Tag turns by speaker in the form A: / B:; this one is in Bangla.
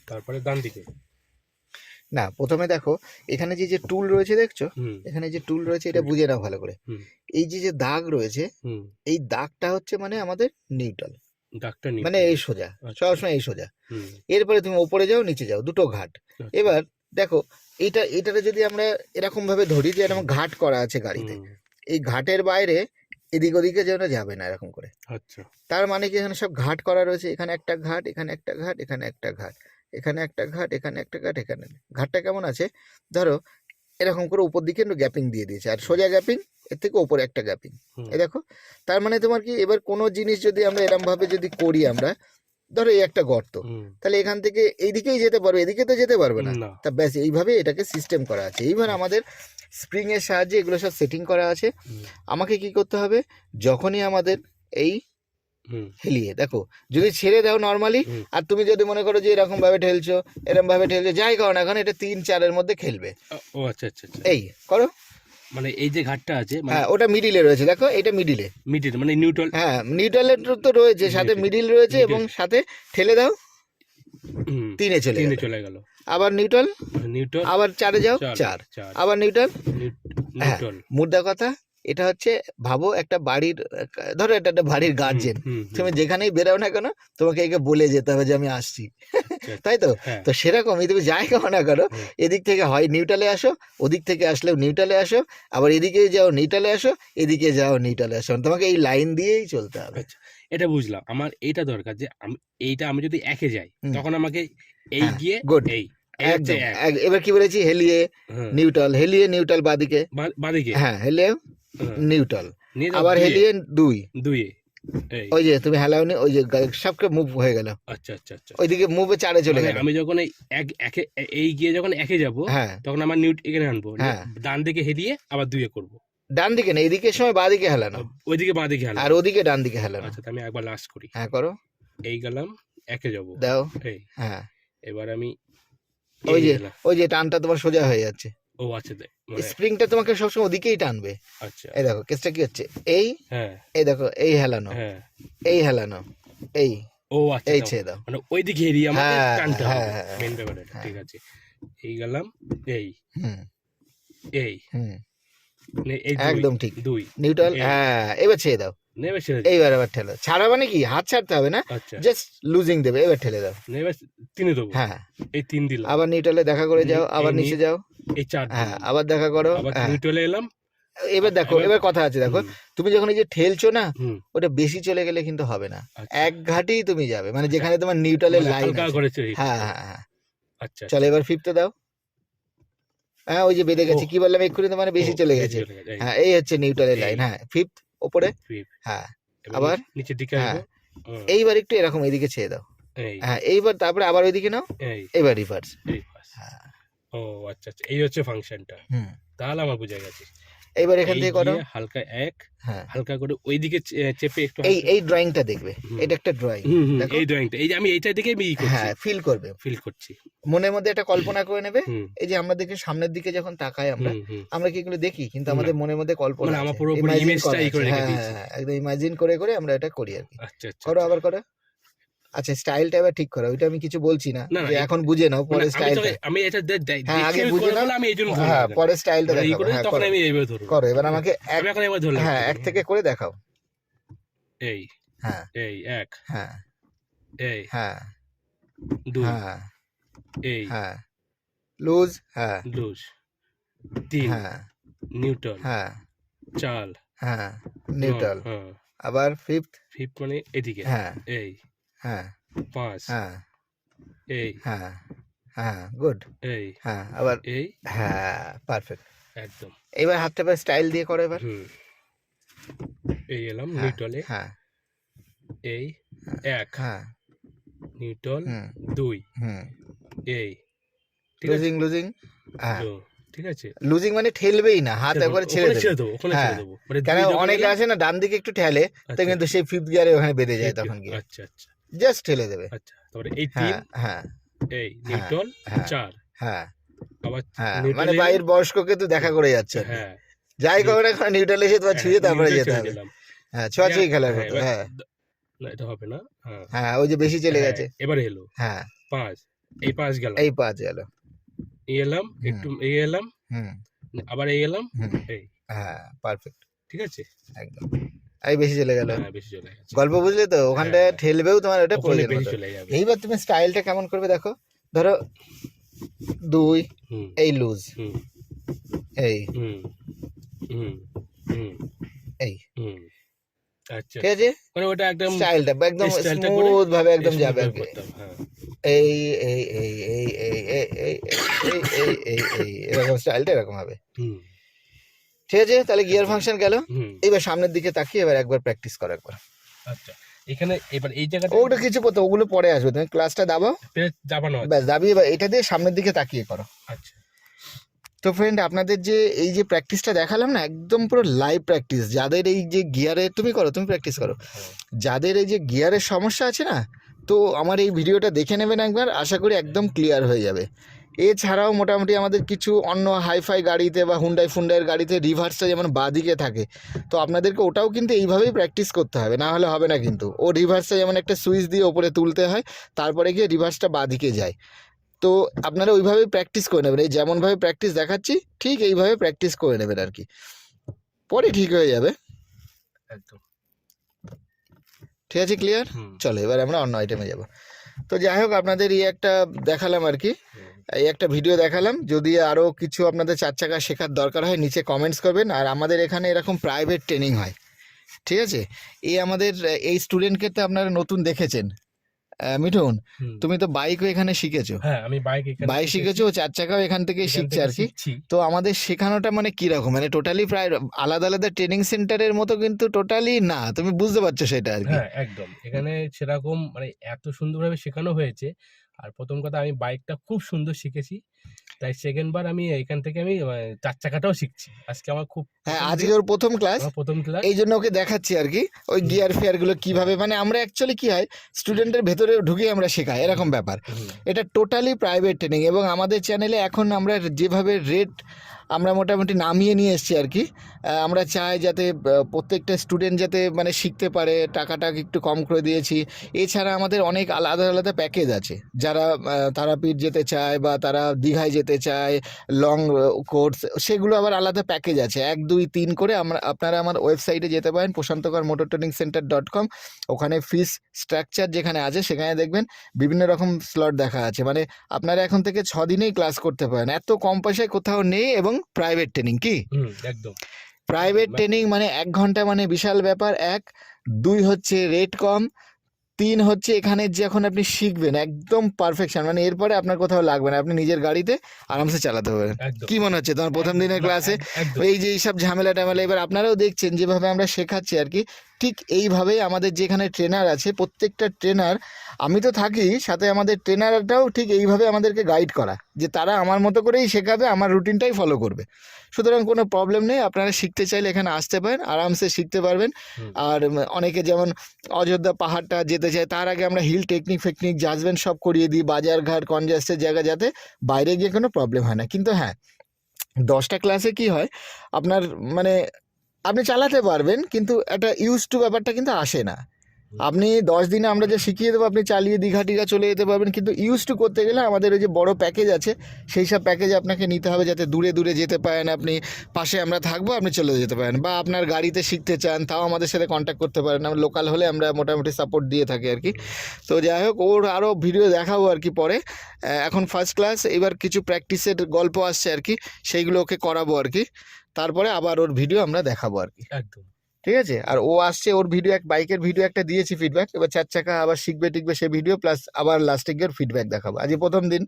A: তারপরে ডান দিকে।
B: না, প্রথমে দেখো এখানে যে টুল রয়েছে দেখছো, এখানে যে টুল রয়েছে এটা বুঝে নাও ভালো করে। এই যে দাগ রয়েছে, এই দাগটা হচ্ছে মানে আমাদের নিউট্রাল,
A: দাগটা
B: মানে এই সোজা,
A: আচ্ছা।
B: সবসময় এই সোজা। এরপরে তুমি উপরে যাও, নিচে যাও, দুটো ঘাট।
A: আচ্ছা।
B: এবার দেখো এটাতে যদি আমরা এরকম ভাবে ধরি যে এরকম ঘাট করা আছে গাড়িতে, এই ঘাটের বাইরে এদিক ওদিকে যেন যাবে না এরকম করে।
A: আচ্ছা।
B: তার মানে কি এখানে সব ঘাট করা রয়েছে, এখানে একটা ঘাট, এখানে একটা ঘাট, এখানে একটা ঘাট, এখানে একটা ঘাট, এখানে একটা ঘাট, এখানে। ঘাটটা কেমন আছে, ধরো এরকম করে উপর দিকে একটু গ্যাপিং দিয়ে দিয়েছে, আর সোজা গ্যাপিং, এর থেকে উপরে একটা গ্যাপিং। এই দেখো, তার মানে তোমার কি এবার কোনো জিনিস যদি আমরা এরকম ভাবে যদি করি, আমরা ধরো এই একটা গর্ত, তাহলে এখান থেকে এইদিকেই যেতে পারবে, এদিকে তো যেতে পারবে না। তা ব্যাস এইভাবে এটাকে সিস্টেম করা আছে। এইবার আমাদের স্প্রিং এর সাহায্যে এগুলো সব সেটিং করা আছে। আমাকে কি করতে হবে, যখনই আমাদের এই হেলিয়ে দেখো, যদি ছেড়ে দাও নর্মালি, আর তুমি যদি মনে করো যে এরকম ভাবে ঠেলছো, এরকম ভাবে ঠেলছো, যাই করো না, এখন এটা 3-4 মধ্যে খেলবে।
A: ও আচ্ছা আচ্ছা আচ্ছা,
B: এই করো।
A: মানে এই যে ঘাটটা আছে,
B: হ্যাঁ ওটা মিডিলে রয়েছে, দেখো এটা মিডিলে,
A: মানে নিউট্রাল।
B: হ্যাঁ নিউট্রালের তো রয়েছে, সাথে মিডিল রয়েছে, এবং সাথে ঠেলে দাও, 3-এ চলে গেল। আবার নিউট্রাল, আবার 4-এ যাও, 4, আবার নিউট্রাল। হ্যাঁ, মুদ্রা কথা, এটা হচ্ছে ভাবো একটা বাড়ির, ধরো এটা একটা বাড়ির গার্জেন, তুমি যেখানেই বেরাও না কেন তোমাকে একে বলে যেতে হবে যে আমি আসছি, তাই তো? তো সেরকমই তুমি যাই করো না কেন, এদিক থেকে হয় নিউট্রালে আসো, ওদিক থেকে আসলেও নিউট্রালে আসো, আবার এদিকে যাও নিউট্রালে আসো, এদিকে যাও নিউট্রালে আসো, তোমাকে এই লাইন দিয়েই চলতে হবে।
A: এটা বুঝলাম। আমার এইটা দরকার যে আমি যদি একে যাই, তখন আমাকে এই গিয়ে এই
B: একদম। এবার কি বলেছি, হেলিয়ে নিউট্রাল, হেলিয়ে নিউট্রাল, বাদিকে, হ্যাঁ হেলিয়ে নিউট্রাল, আবার হেলিয়ে 2, ওই যে তুমি হেলাওনি, ওই যে সবকে মুভ হয়ে গেল।
A: আচ্ছা আচ্ছা আচ্ছা,
B: ওইদিকে মুভে 4-এ চলে গেল।
A: আমি যখন এই গিয়ে যখন একে যাব, তখন আমার এখানে আনবো, ডান দিকে হেলিয়ে আবার 2-এ করবো।
B: ডান দিকে না, এদিকে সময় বাঁ দিকে হেলানো,
A: ওইদিকে বাঁ দিকে হেলানো,
B: আর ওদিকে ডান দিকে হেলানো।
A: আচ্ছা, আমি একবার লাস্ট করি।
B: হ্যাঁ করো।
A: এই গেলাম, একে যাব,
B: দাও।
A: এই
B: হ্যাঁ,
A: এবার আমি
B: ওই যে টানটা তোমার সোজা হয়ে যাচ্ছে।
A: ও আচ্ছা,
B: স্প্রিংটা তোমাকে সবসময় ওদিকেই টানবে।
A: আচ্ছা,
B: এই দেখো কেসটা কি হচ্ছে, এই দেখো এই হেলানো, এই হেলানো, এই
A: ও আচ্ছা,
B: এই ছেড়ে দাও,
A: মানে ওইদিকে হেরিয়ে আমাকে টানতে হবে, মেন ব্যাপার এটা। ঠিক আছে, এই গেলাম, এই
B: একদম ঠিক, 2 নিউট্রাল। হ্যাঁ এবার ছেড়ে দাও, এইবার আবার ঠেলো। ছাড়া মানে কি, হাত ছাড়তে হবে না, জাস্ট লুজিং দেবে। এবার ঠেলে দাও,
A: এবার 3-এ দেবো। হ্যাঁ, এই 3 দিলাম,
B: আবার নিউট্রালে দেখা করে যাও, আবার নিচে যাও,
A: এই 4,
B: হ্যাঁ আবার দেখা করো,
A: নিউট্রালে এলাম।
B: এবার দেখো, এবার কথা আছে, দেখো তুমি যখন এই যে ঠেলছো না, ওটা বেশি চলে গেলে কিন্তু হবে না, এক ঘাটেই তুমি যাবে, মানে যেখানে তোমার নিউট্রালের লাইন আছে। হ্যাঁ হ্যাঁ হ্যাঁ, আচ্ছা চলো এবার 5-এ দাও। হ্যাঁ ওই যে বেঁধে গেছে, কি বললাম এক্ষুনি, তো মানে বেশি চলে গেছে। হ্যাঁ এই হচ্ছে নিউট্রালের লাইন। হ্যাঁ 5 ওপরে, হ্যাঁ আবার
A: নিচের দিকে,
B: হ্যাঁ এইবার একটু এরকম এইদিকে ছেড়ে দাও। হ্যাঁ এইবার তারপরে আবার ওইদিকে নাও, এবার রিভার্স। ও আচ্ছা আচ্ছা, এই হচ্ছে ফাংশনটা। তাহলে আমার বুঝে গেছে। এইবার এখান থেকে করো
A: হালকা হালকা করে ওইদিকে চেপে একটু,
B: এই ড্রয়িংটা দেখবে, এটা একটা ড্রয়িং,
A: এই ড্রয়িংটা, এই যে আমি এইটার দিকে
B: হ্যাঁ ফিল করছি, মনের মধ্যে একটা কল্পনা করে নেবে। এই যে আমরা দেখি সামনের দিকে যখন তাকাই, আমরা কি এগুলো দেখি, কিন্তু আমাদের মনের মধ্যে কল্পনা আছে, একদম ইমাজিন করে করে আমরা এটা করি আর কি। করো আবার করো। আচ্ছা স্টাইলটা এবার ঠিক করো, ওইটা আমি কিছু বলছি না, এখন বুঝে নাও পরে স্টাইলটা।
A: আমি এটা
B: হ্যাঁ আগে বুঝে নাও, আমি এইজন্য হ্যাঁ পরে স্টাইলটা দেখাবো। হ্যাঁ তখন আমি এইভাবে ধরব। করো এবার আমাকে হ্যাঁ 1 থেকে করে দেখাও। এই হ্যাঁ এই 1, হ্যাঁ এই হ্যাঁ 2, হ্যাঁ এই হ্যাঁ লুজ, হ্যাঁ লুজ, 3 হ্যাঁ নিউট্রাল, হ্যাঁ 4 হ্যাঁ নিউট্রাল, আবার 5th মানে এদিকে, হ্যাঁ এই হ্যাঁ 5 হ্যাঁ এই হ্যাঁ হ্যাঁ গুড, এই হ্যাঁ আবার এই হ্যাঁ পারফেক্ট একদম। এবার হাতটা পা স্টাইল দিয়ে করো এবার। এই এলাম নিউট্রালে, হ্যাঁ এই 1 হ্যাঁ নিউট্রাল, 2 এই লুজিং হ্যাঁ ঠিক আছে। লুজিং মানে ঠেলবেই না, হাত একবারে ছেড়ে দেবো, কেন অনেকে আছে না ডান দিকে একটু ঠেলে, তো কিন্তু সেই 5th গিয়ারে ওখানে বেঁধে যায়, তখন গিয়ে আচ্ছা আচ্ছা জাস্ট ঠেলে দেবে। আচ্ছা তারপরে এই 3 হ্যাঁ এই নিউট্রাল 4 হ্যাঁ আবার হ্যাঁ, মানে বাইরের বয়স্ককে তো দেখা করে যাচ্ছে, হ্যাঁ যাই করো না নিউট্রাল এসে তোমার ছুঁয়ে তারপরে যেতে হবে। হ্যাঁ ছোঁয়াছুঁই খেলার মতো। হ্যাঁ
A: না এটা হবে না,
B: হ্যাঁ ওই যে বেশি চলে গেছে।
A: এবারে এলো,
B: হ্যাঁ
A: 5 এই 5 গেল,
B: এই 5 গেল,
A: এই এলাম, একটু এই এলাম, আবার এই এলাম, এই।
B: হ্যাঁ, পারফেক্ট,
A: ঠিক আছে,
B: একদম। এই বেশি চলে গেল,
A: হ্যাঁ বেশি চলে গেছে।
B: গল্প বুঝলে তো, ওখানটায় ঠেলবেও তোমার ওটা পড়ে যাবে,
A: বেশি চলে যাবে।
B: এইবার তুমি স্টাইলটা কেমন করবে দেখো, ধরো 2 এই লুজ, এই এই,
A: আচ্ছা,
B: ঠিক আছে,
A: মানে ওটা একদম
B: স্টাইলটা একদম স্মুথ ভাবে একদম যাবে আর কি। এই এই এই এই এই এই এই এই এই এই এরকম স্টাইলটা এরকম হবে, ঠিক আছে। তাহলে গিয়ার ফাংশন গেল, এবার সামনের দিকে তাকিয়ে এবার একবার প্র্যাকটিস করো একবার।
A: আচ্ছা, এখানে এবার এই জায়গাটা
B: ওটা কিছু করতে, ওগুলো পরে আসবে, তুমি ক্লাসটা দাবাও, ব্যাস দাবিয়ে এবার এটা দিয়ে সামনের দিকে তাকিয়ে করো।
A: আচ্ছা,
B: তো ফ্রেন্ড, আপনাদের যে এই যে প্র্যাকটিসটা দেখালাম না, একদম পুরো লাইভ প্র্যাকটিস। যাদের এই যে গিয়ারে, তুমি করো, তুমি প্র্যাকটিস করো, যাদের এই যে গিয়ারের সমস্যা আছে না, তো আমার এই ভিডিওটা দেখে নেবেন একবার, আশা করি একদম ক্লিয়ার হয়ে যাবে। এছাড়াও মোটামুটি আমাদের কিছু অন্য হাইফাই গাড়িতে বা হুন্ডাই ফুন্ডাইয়ের গাড়িতে রিভার্সটা যেমন বাঁদিকে থাকে, তো আপনাদেরকে ওটাও কিন্তু এইভাবেই প্র্যাকটিস করতে হবে, না হলে হবে না কিন্তু। ও রিভার্সটা যেমন একটা সুইচ দিয়ে ওপরে তুলতে হয়, তারপরে গিয়ে রিভার্সটা বাঁদিকে যায়। তো আপনারা ওইভাবেই প্র্যাকটিস করে নেবেন, এই যেমনভাবে প্র্যাকটিস দেখাচ্ছি ঠিক এইভাবে প্র্যাকটিস করে নেবেন আর কি, পরে ঠিক হয়ে যাবে একদম। ঠিক আছে, ক্লিয়ার? চলো এবার আমরা অন্য আইটেমে যাব। তো যাই হোক, আপনাদের এই একটা দেখালাম আর কি, এই একটা ভিডিও দেখালাম। যদি আরও কিছু আপনাদের 4 চাকা শেখার দরকার হয় নিচে কমেন্টস করবেন। আর আমাদের এখানে এরকম প্রাইভেট ট্রেনিং হয়, ঠিক আছে। এই আমাদের এই স্টুডেন্টকে তো আপনারা নতুন দেখেছেন, মিঠুন, তুমি তো বাইকও এখানে শিখেছো।
A: হ্যাঁ, আমি বাইক
B: শিখেছো, 4 চাকাও এখান থেকে শিখছে আর কি। তো আমাদের শেখানোটা মানে কিরকম, মানে টোটালি প্রায় আলাদা আলাদা ট্রেনিং সেন্টারের মতো কিন্তু টোটালি না, তুমি বুঝতে পারছো সেটা আর কি।
A: হ্যাঁ একদম, এখানে সেরকম মানে এত সুন্দরভাবে শেখানো হয়েছে। আর প্রথম কথা, আমি বাইকটা খুব সুন্দর শিখেছি, তাই সেকেন্ড বার আমি এখান থেকে আমি 4 চাকাটাও শিখছি। আজকে আমার খুব,
B: হ্যাঁ আজকে ওর প্রথম ক্লাস, এই জন্য ওকে দেখাচ্ছি আর কি, ওই গিয়ার ফিয়ার গুলো কিভাবে, মানে আমরা অ্যাকচুয়ালি কি হয়, স্টুডেন্টের ভেতরে ঢুকে আমরা শেখাই এরকম ব্যাপার। এটা টোটালি প্রাইভেট ট্রেনিং, এবং আমাদের চ্যানেলে এখন আমরা যেভাবে রেট আমরা মোটামুটি নামিয়ে নিয়ে এসেছি আর কি। আমরা চাই যাতে প্রত্যেকটা স্টুডেন্ট যাতে মানে শিখতে পারে, টাকাটা একটু কম করে দিয়েছি। এছাড়া আমাদের অনেক আলাদা আলাদা প্যাকেজ আছে, যারা তারাপীঠ যেতে চায় বা তারা দীঘায় যেতে চায় লং কোর্স, সেগুলো আবার আলাদা প্যাকেজ আছে, 1 2 3 করে। আপনারা আমার ওয়েবসাইটে যেতে পারেন, prashantokar.motortrainingcenter.com। ওখানে ফিস স্ট্রাকচার যেখানে আছে সেখানে দেখবেন বিভিন্ন রকম স্লট দেখা আছে, মানে আপনারা এখন থেকে 6 দিনেই ক্লাস করতে পারেন, এত কম পয়সায় কোথাও নেই। এবং প্রাইভেট ট্রেনিং কি
A: একদম
B: প্রাইভেট ট্রেনিং মানে 1 ঘন্টা মানে বিশাল ব্যাপার। 1 2 হচ্ছে রেট কম, 3 হচ্ছে এখানে যখন আপনি শিখবেন একদম পারফেকশন, মানে এরপরে আপনার কোথাও লাগবে না, আপনি নিজের গাড়িতে আরামসে চালাতে পারবেন। কি মনে হচ্ছে তোমার প্রথম দিনের ক্লাসে এই যে এইসব ঝামেলা টামেলা? এবার আপনারাও দেখছেন যেভাবে আমরা শেখাচ্ছি আর কি, ঠিক এইভাবেই আমাদের যেখানে ট্রেনার আছে, প্রত্যেকটা ট্রেনার, আমি তো থাকি সাথে, আমাদের ট্রেনারটাও ঠিক এইভাবে আমাদেরকে গাইড করা, যে তারা আমার মতো করেই শেখাবে, আমার রুটিনটাই ফলো করবে। সুতরাং কোনো প্রবলেম নেই, আপনারা শিখতে চাইলে এখানে আসতে পারেন, আরামসে শিখতে পারবেন। আর অনেকে যেমন অযোধ্যা পাহাড়টা যেতে চায়, তার আগে আমরা হিল টেকনিক ফেকনিক জাজমেন্ট সব করিয়ে দিই, বাজারঘাট কনজাস্টের জায়গা, যাতে বাইরে গিয়ে কোনো প্রবলেম হয় না। কিন্তু হ্যাঁ, 10টা ক্লাসে কি হয়, আপনার মানে আপনি চালাতে পারবেন, কিন্তু একটা ইউজ টু ব্যাপারটা কিন্তু আসে না। আপনি 10 দিনে আমরা যে শিখিয়ে দেবো, আপনি চালিয়ে দীঘা টিঘা চলে যেতে পারবেন, কিন্তু ইউজ টু করতে গেলে আমাদের ওই যে বড় প্যাকেজ আছে, সেই সব প্যাকেজ আপনাকে নিতে হবে, যাতে দূরে দূরে যেতে পারেন আপনি, পাশে আমরা থাকবো, আপনি চলে যেতে পারেন। বা আপনার গাড়িতে শিখতে চান, তাও আমাদের সাথে কন্ট্যাক্ট করতে পারেন, আমরা লোকাল হলে আমরা মোটামুটি সাপোর্ট দিয়ে থাকি আর কি। তো যাই হোক, ওর আরও ভিডিও দেখাবো আর কি পরে। এখন ফার্স্ট ক্লাস, এবার কিছু প্র্যাকটিসের গল্প আসছে আর কি, সেইগুলো ওকে করাবো আর কি, তারপরে আবার ওর ভিডিও আমরা দেখাবো আর কি।
A: একদম
B: ঠিক আছে। আর ও আসছে, ওর ভিডিও বাইকের ভিডিও একটা দিয়েছি ফিডব্যাক, এবার 4 চাকা আবার শিখবে টিকবে সে ভিডিও, প্লাস আবার লাস্টে গিয়ে ফিডব্যাক দেখাবো। আজকে প্রথম দিন,